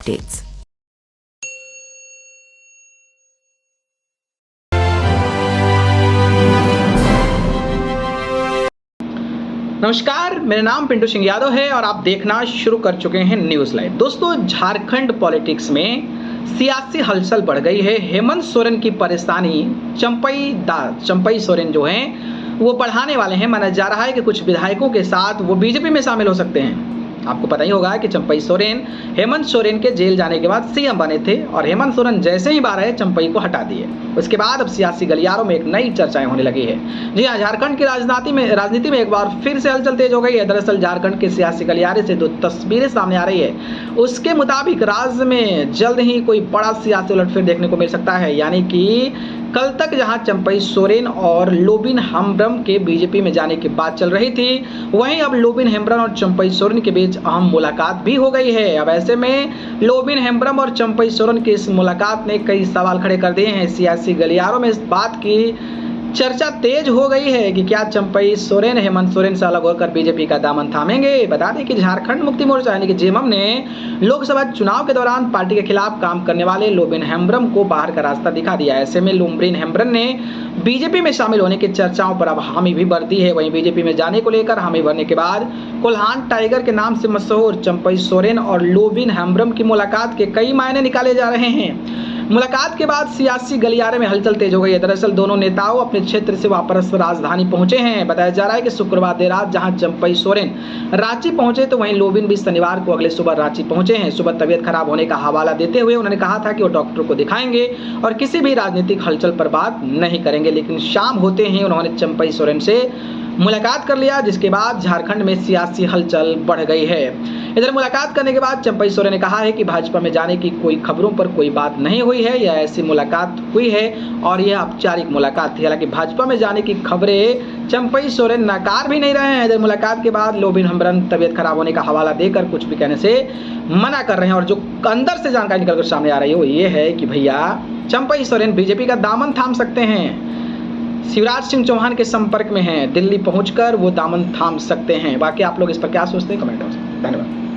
updates. नमस्कार, मेरा नाम पिंटू सिंह यादव है और आप देखना शुरू कर चुके हैं न्यूज़ लाइव। दोस्तों, झारखंड पॉलिटिक्स में सियासी हलचल बढ़ गई है। हेमंत सोरेन की परेशानी चंपई सोरेन जो हैं वो बढ़ाने वाले हैं। माना जा रहा है कि कुछ विधायकों के साथ वो बीजेपी में शामिल हो सकते हैं। आपको पता ही होगा कि चंपई सोरेन हेमंत सोरेन के जेल जाने के बाद सीएम बने थे और हेमंत सोरेन जैसे ही बाहर आए चंपई को हटा दिए। उसके बाद अब सियासी गलियारों में एक नई चर्चाएं होने लगी है। जी हाँ, झारखंड की राजनीति में एक बार फिर से हलचल तेज हो गई है। दरअसल झारखंड के सियासी गलियारे से दो तस्वीरें सामने आ रही है। उसके मुताबिक राज्य में जल्द ही कोई बड़ा सियासी उलटफेर देखने को मिल सकता है। यानी कि कल तक जहां चंपई सोरेन और लोबिन हेम्ब्रम के बीजेपी में जाने की बात चल रही थी, वहीं अब लोबिन हेम्ब्रम और चंपई सोरेन के बीच अहम मुलाकात भी हो गई है। अब ऐसे में लोबिन हेम्ब्रम और चंपई सोरेन की इस मुलाकात ने कई सवाल खड़े कर दिए हैं। सियासी गलियारों में इस बात की चर्चा तेज हो गई है कि क्या चंपई सोरेन हेमंत सोरेन से अलग होकर बीजेपी का दामन थामेंगे। बता दें कि झारखंड मुक्ति मोर्चा यानी कि जेएमएम ने लोकसभा चुनाव के दौरान पार्टी के खिलाफ काम करने वाले लोबिन हेम्ब्रम को बाहर का रास्ता दिखा दिया। ऐसे में लोबिन हेम्ब्रम ने बीजेपी में शामिल होने की चर्चाओं पर अब हामी भी भर दी है। वहीं बीजेपी में जाने को लेकर हामी भरने के बाद कोल्हान टाइगर के नाम से मशहूर चंपई सोरेन और लोबिन हेम्ब्रम की मुलाकात के कई मायने निकाले जा रहे हैं। मुलाकात के बाद सियासी गलियारे में हलचल तेज हो गई है। दरअसल दोनों नेताओं अपने क्षेत्र से वापस राजधानी पहुंचे हैं। बताया जा रहा है कि शुक्रवार देर रात जहां चंपई सोरेन रांची पहुंचे तो वहीं लोबिन भी शनिवार को अगले सुबह रांची पहुंचे हैं। सुबह तबीयत खराब होने का हवाला देते हुए उन्होंने कहा था कि वो डॉक्टर को दिखाएंगे और किसी भी राजनीतिक हलचल पर बात नहीं करेंगे। लेकिन शाम होते ही उन्होंने चंपई सोरेन से मुलाकात कर लिया, जिसके बाद झारखंड में सियासी हलचल बढ़ गई है। इधर मुलाकात करने के बाद चंपई सोरेन ने कहा है कि भाजपा में जाने की कोई खबरों पर कोई बात नहीं हुई है। यह ऐसी मुलाकात हुई है और यह औपचारिक मुलाकात थी। हालांकि भाजपा में जाने की खबरें चंपई सोरेन नकार भी नहीं रहे हैं। इधर मुलाकात के बाद लोबिन हेम्ब्रम तबियत खराब होने का हवाला देकर कुछ भी कहने से मना कर रहे हैं और जो अंदर से जानकारी निकलकर सामने आ रही है वो ये है कि भैया चंपई सोरेन बीजेपी का दामन थाम सकते हैं। शिवराज सिंह चौहान के संपर्क में हैं, दिल्ली पहुंचकर वो दामन थाम सकते हैं। बाकी आप लोग इस पर क्या सोचते हैं, कमेंट में। धन्यवाद।